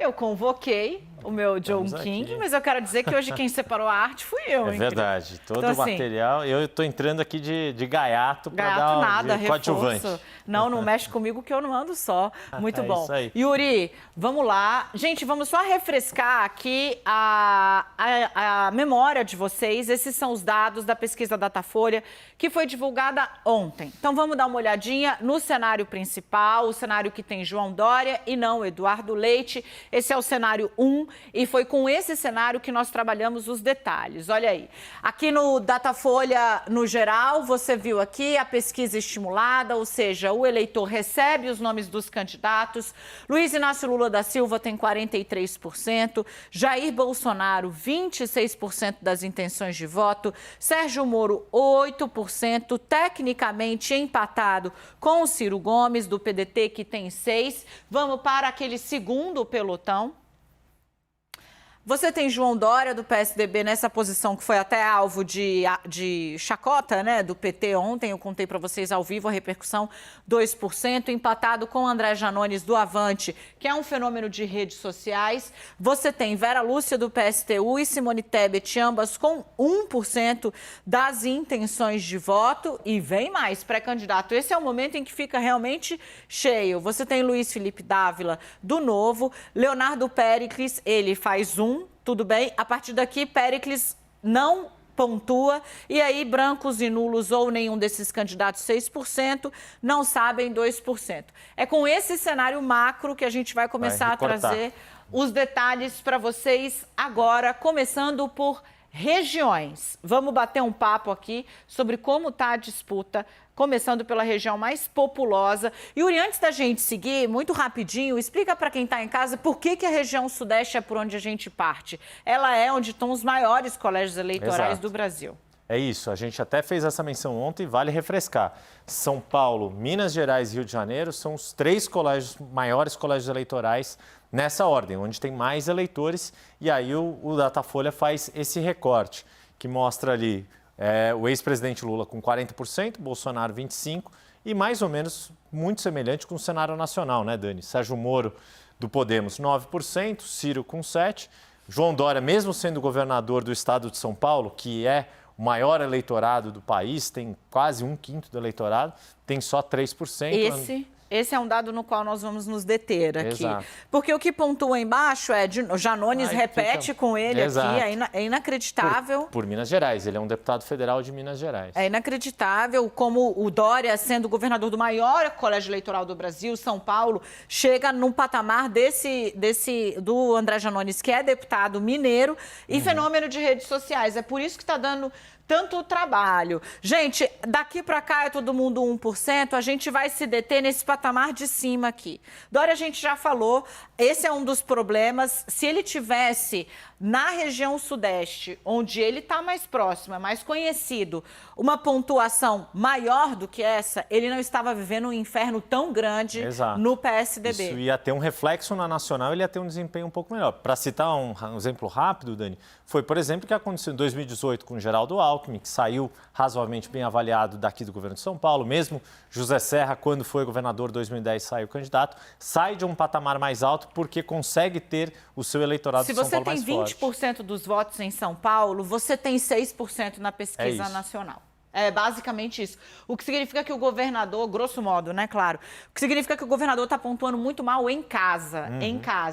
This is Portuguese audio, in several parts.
Eu convoquei o meu John King, mas eu quero dizer que hoje quem separou a arte fui eu. É verdade. Todo então, o material. Assim, eu estou entrando aqui de gaiato para dar nada, de coadjuvante. Não mexe comigo que eu não ando só. Muito bom. Isso aí. Yuri, vamos lá. Gente, vamos só refrescar aqui a memória de vocês. Esses são os dados da pesquisa Datafolha que foi divulgada ontem. Então vamos dar uma olhadinha no cenário principal, o cenário que tem João Dória e não Eduardo Leite. Esse é o cenário 1 e foi com esse cenário que nós trabalhamos os detalhes. Olha aí. Aqui no Datafolha, no geral, você viu aqui a pesquisa estimulada, ou seja, o eleitor recebe os nomes dos candidatos. Luiz Inácio Lula da Silva tem 43%, Jair Bolsonaro 26% das intenções de voto, Sérgio Moro 8%, tecnicamente empatado com o Ciro Gomes do PDT que tem 6%. Vamos para aquele segundo pelotão. Você tem João Dória, do PSDB, nessa posição que foi até alvo de chacota, né, do PT ontem. Eu contei para vocês ao vivo a repercussão, 2%, empatado com André Janones, do Avante, que é um fenômeno de redes sociais. Você tem Vera Lúcia, do PSTU, e Simone Tebet, ambas com 1% das intenções de voto. E vem mais, pré-candidato. Esse é o momento em que fica realmente cheio. Você tem Luiz Felipe Dávila, do Novo, Leonardo Péricles, ele faz 1%. Tudo bem? A partir daqui, Péricles não pontua. E aí, brancos e nulos ou nenhum desses candidatos, 6%, não sabem, 2%. É com esse cenário macro que a gente vai começar a trazer os detalhes para vocês agora, começando por regiões. Vamos bater um papo aqui sobre como está a disputa, começando pela região mais populosa. Yuri, antes da gente seguir, muito rapidinho, explica para quem está em casa por que a região sudeste é por onde a gente parte. Ela é onde estão os maiores colégios eleitorais do Brasil. É isso, a gente até fez essa menção ontem, vale refrescar. São Paulo, Minas Gerais e Rio de Janeiro são os 3 maiores colégios eleitorais nessa ordem, onde tem mais eleitores. E aí o Datafolha faz esse recorte, que mostra ali o ex-presidente Lula com 40%, Bolsonaro 25%, e mais ou menos muito semelhante com o cenário nacional, né, Dani? Sérgio Moro, do Podemos, 9%, Ciro com 7%, João Dória, mesmo sendo governador do estado de São Paulo, que é o maior eleitorado do país, tem quase 1/5 do eleitorado, tem só 3%. Esse é um dado no qual nós vamos nos deter aqui. Exato. Porque o que pontua embaixo é, Janones repete com ele aqui, é inacreditável. Por Minas Gerais, ele é um deputado federal de Minas Gerais. É inacreditável como o Dória, sendo governador do maior colégio eleitoral do Brasil, São Paulo, chega num patamar do André Janones, que é deputado mineiro, e fenômeno de redes sociais. É por isso que está dando tanto trabalho. Gente, daqui para cá é todo mundo 1%, a gente vai se deter nesse patamar de cima aqui. Dória, a gente já falou, esse é um dos problemas. Se ele tivesse na região sudeste, onde ele está mais próximo, é mais conhecido, uma pontuação maior do que essa, ele não estava vivendo um inferno tão grande no PSDB. Isso ia ter um reflexo na nacional, ele ia ter um desempenho um pouco melhor. Para citar um exemplo rápido, Dani, foi, por exemplo, o que aconteceu em 2018 com o Geraldo Alckmin, que saiu razoavelmente bem avaliado daqui do governo de São Paulo. Mesmo José Serra, quando foi governador em 2010, saiu candidato, sai de um patamar mais alto porque consegue ter o seu eleitorado de São Paulo mais forte. Se você tem 20% dos votos em São Paulo, você tem 6% na pesquisa nacional. É basicamente isso. O que significa que o governador, grosso modo, né, claro, o que significa que o governador está pontuando muito mal em casa,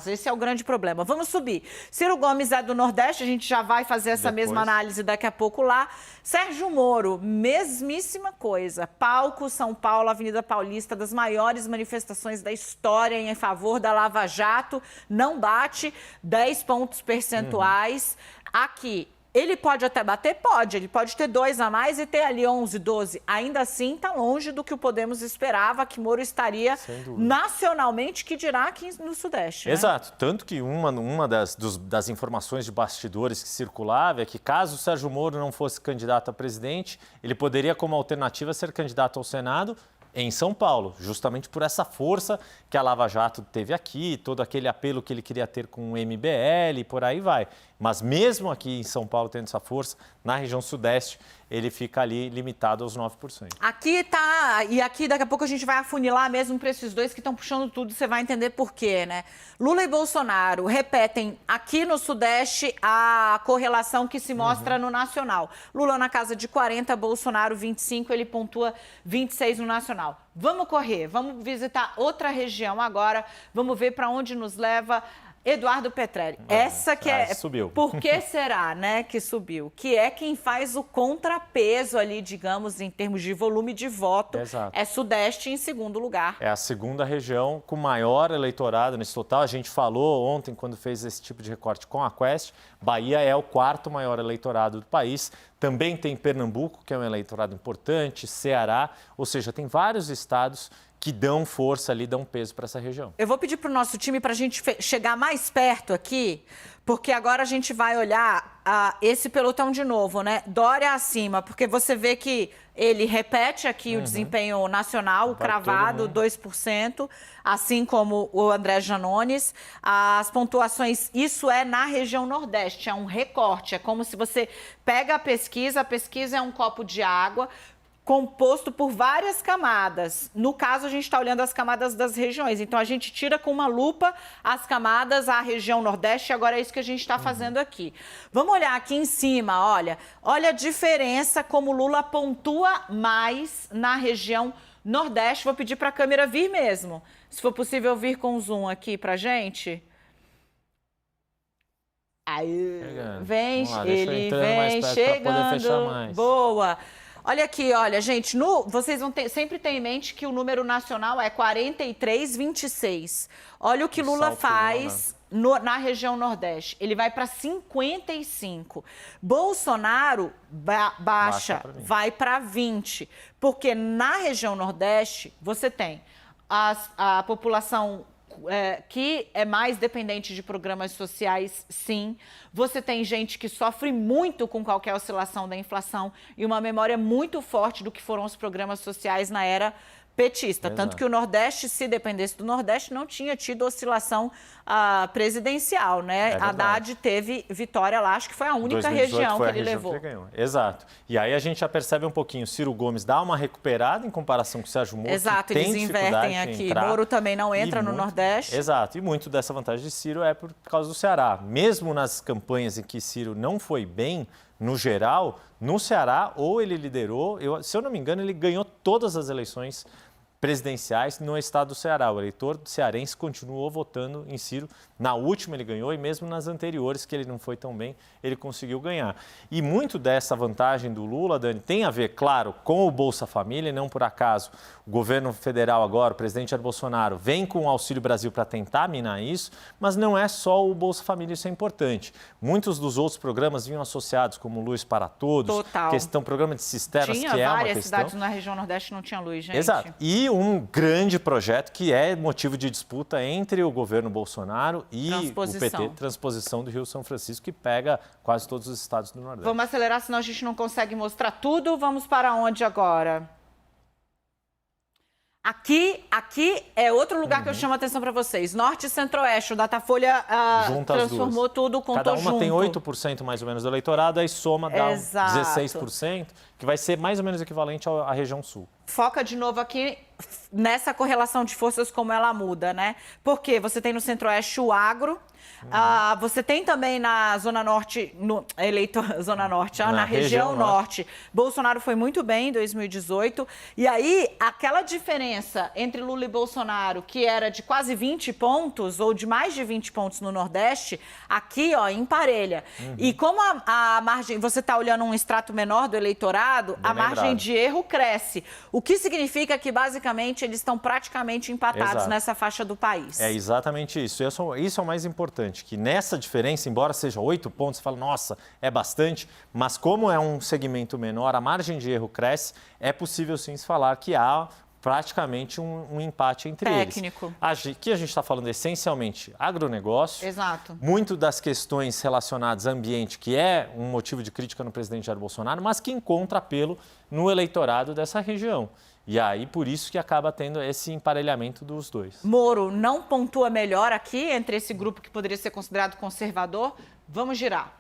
Esse é o grande problema. Vamos subir. Ciro Gomes é do Nordeste, a gente já vai fazer essa mesma análise daqui a pouco lá. Sérgio Moro, mesmíssima coisa. Palco, São Paulo, Avenida Paulista, das maiores manifestações da história em favor da Lava Jato, não bate 10 pontos percentuais. Aqui, ele pode até bater? Pode. Ele pode ter 2 a mais e ter ali 11, 12. Ainda assim, está longe do que o Podemos esperava, que Moro estaria nacionalmente, que dirá aqui no Sudeste. Né? Exato. Tanto que uma das informações de bastidores que circulava é que, caso o Sérgio Moro não fosse candidato a presidente, ele poderia, como alternativa, ser candidato ao Senado em São Paulo, justamente por essa força que a Lava Jato teve aqui, todo aquele apelo que ele queria ter com o MBL e por aí vai. Mas mesmo aqui em São Paulo tendo essa força, na região sudeste, ele fica ali limitado aos 9%. Aqui tá, e aqui daqui a pouco a gente vai afunilar mesmo para esses dois que estão puxando tudo, você vai entender por quê, né? Lula e Bolsonaro repetem aqui no Sudeste a correlação que se mostra no Nacional. Lula na casa de 40, Bolsonaro 25, ele pontua 26 no Nacional. Vamos correr, vamos visitar outra região agora, vamos ver para onde nos leva Eduardo Petrelli. Essa que é... Subiu. Por que será, né, que subiu? Que é quem faz o contrapeso ali, digamos, em termos de volume de voto. Exato. É Sudeste em segundo lugar. É a segunda região com maior eleitorado nesse total. A gente falou ontem, quando fez esse tipo de recorte com a Quest, Bahia é o quarto maior eleitorado do país. Também tem Pernambuco, que é um eleitorado importante, Ceará, ou seja, tem vários estados que dão força ali, dão peso para essa região. Eu vou pedir para o nosso time para a gente chegar mais perto aqui, porque agora a gente vai olhar esse pelotão de novo, né? Dória acima, porque você vê que ele repete aqui o desempenho nacional, cravado, 2%, assim como o André Janones. As pontuações, isso é na região Nordeste, é um recorte, é como se você pega a pesquisa é um copo de água, composto por várias camadas. No caso, a gente está olhando as camadas das regiões. Então, a gente tira com uma lupa as camadas, a região Nordeste, e agora é isso que a gente está fazendo aqui. Vamos olhar aqui em cima, olha a diferença como Lula pontua mais na região Nordeste. Vou pedir para a câmera vir mesmo. Se for possível, vir com zoom aqui para a gente. Aí, vem, ele vem chegando. Boa. Olha aqui, olha, gente, vocês vão sempre ter em mente que o número nacional é 43,26. Olha o que Lula faz na região Nordeste. Ele vai para 55. Bolsonaro baixa, vai para 20. Porque na região Nordeste, você tem a população que é mais dependente de programas sociais, sim. Você tem gente que sofre muito com qualquer oscilação da inflação e uma memória muito forte do que foram os programas sociais na era petista. Exato. Tanto que o Nordeste, se dependesse do Nordeste, não tinha tido oscilação presidencial, né? Haddad teve vitória lá, acho que foi a única região que ele levou. Exato. E aí a gente já percebe um pouquinho, Ciro Gomes dá uma recuperada em comparação com o Sérgio Moro. Exato, eles invertem aqui. Moro também não entra no Nordeste. Exato, e muito dessa vantagem de Ciro é por causa do Ceará. Mesmo nas campanhas em que Ciro não foi bem, no geral, no Ceará, ou ele liderou, se eu não me engano, ele ganhou todas as eleições presidenciais no estado do Ceará. O eleitor cearense continuou votando em Ciro. Na última ele ganhou e mesmo nas anteriores, que ele não foi tão bem, ele conseguiu ganhar. E muito dessa vantagem do Lula, Dani, tem a ver, claro, com o Bolsa Família, e não por acaso o governo federal agora, o presidente Jair Bolsonaro, vem com o Auxílio Brasil para tentar minar isso, mas não é só o Bolsa Família, isso é importante. Muitos dos outros programas vinham associados, como Luz para Todos, programa de cisternas, que é uma questão. Tinha várias cidades na região Nordeste que não tinha luz, gente. Exato. E um grande projeto que é motivo de disputa entre o governo Bolsonaro e o PT, transposição do Rio São Francisco, que pega quase todos os estados do Nordeste. Vamos acelerar, senão a gente não consegue mostrar tudo. Vamos para onde agora? Aqui é outro lugar que eu chamo a atenção para vocês. Norte e Centro-Oeste. O Datafolha transformou tudo, contou junto. Cada uma tem 8% mais ou menos do eleitorado, aí soma, dá 16%, que vai ser mais ou menos equivalente à região Sul. Foca de novo aqui nessa correlação de forças, como ela muda, né? Porque você tem no Centro-Oeste o agro, você tem também na Zona Norte, na região Norte. Bolsonaro foi muito bem em 2018. E aí, aquela diferença entre Lula e Bolsonaro, que era de quase 20 pontos, ou de mais de 20 pontos no Nordeste, aqui, ó, emparelha. E como a margem, você está olhando um extrato menor do eleitorado, a margem de erro cresce. O que significa que, basicamente, eles estão praticamente empatados nessa faixa do país. É exatamente isso. Isso é o mais importante, que nessa diferença, embora seja 8 pontos, você fala, nossa, é bastante, mas como é um segmento menor, a margem de erro cresce, é possível sim se falar que há praticamente um empate entre eles. Aqui a gente está falando essencialmente agronegócio. Exato. Muito das questões relacionadas ao ambiente, que é um motivo de crítica no presidente Jair Bolsonaro, mas que encontra apelo no eleitorado dessa região. E aí, por isso que acaba tendo esse emparelhamento dos dois. Moro não pontua melhor aqui entre esse grupo que poderia ser considerado conservador? Vamos girar.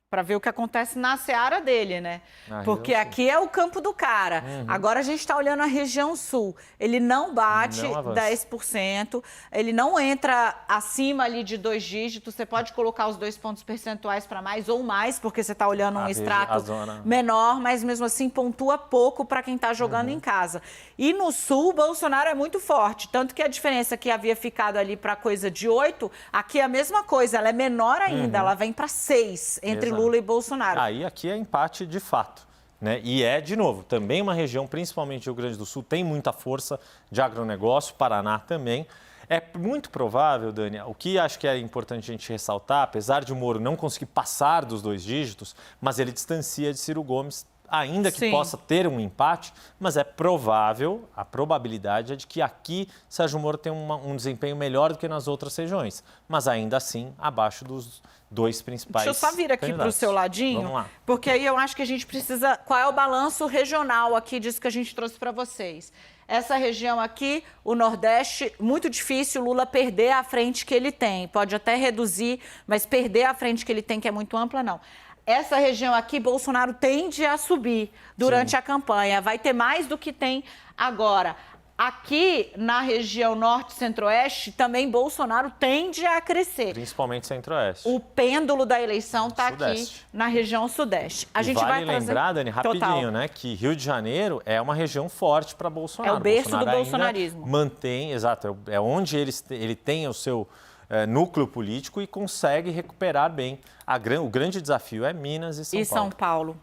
para ver o que acontece na seara dele, né? Porque região sul. aqui é o campo do cara. Agora a gente está olhando a região sul. Ele não bate Não avança. 10%, ele não entra acima ali de 2 dígitos. Você pode colocar os 2 pontos percentuais para mais ou mais, porque você está olhando um extrato menor, mas mesmo assim pontua pouco para quem está jogando em casa. E no sul, Bolsonaro é muito forte. Tanto que a diferença que havia ficado ali para coisa de 8, aqui é a mesma coisa, ela é menor ainda, ela vem para 6 entre Lula e Bolsonaro. Aí aqui é empate de fato, né? E de novo, também uma região, principalmente Rio Grande do Sul, tem muita força de agronegócio, Paraná também. É muito provável, Dani, o que acho que é importante a gente ressaltar, apesar de o Moro não conseguir passar dos 2 dígitos, mas ele distancia de Ciro Gomes, ainda que possa ter um empate, mas é provável, a probabilidade é de que aqui Sérgio Moro tenha um desempenho melhor do que nas outras regiões, mas ainda assim abaixo dos 2 principais. Deixa eu só vir aqui para o seu ladinho, Vamos lá. porque aí eu acho que a gente precisa... Qual é o balanço regional aqui disso que a gente trouxe para vocês? Essa região aqui, o Nordeste, muito difícil Lula perder a frente que ele tem. Pode até reduzir, mas perder a frente que ele tem, que é muito ampla, não. Essa região aqui, Bolsonaro tende a subir durante a campanha. Vai ter mais do que tem agora. Aqui, na região norte e centro-oeste, também Bolsonaro tende a crescer. Principalmente centro-oeste. O pêndulo da eleição está aqui na região sudeste. A gente vale vai lembrar, Dani, rapidinho, né, que Rio de Janeiro é uma região forte para Bolsonaro. É o berço Bolsonaro do bolsonarismo. Mantém, exato, é onde ele tem o seu núcleo político e consegue recuperar bem. O grande desafio é Minas e São Paulo. São Paulo.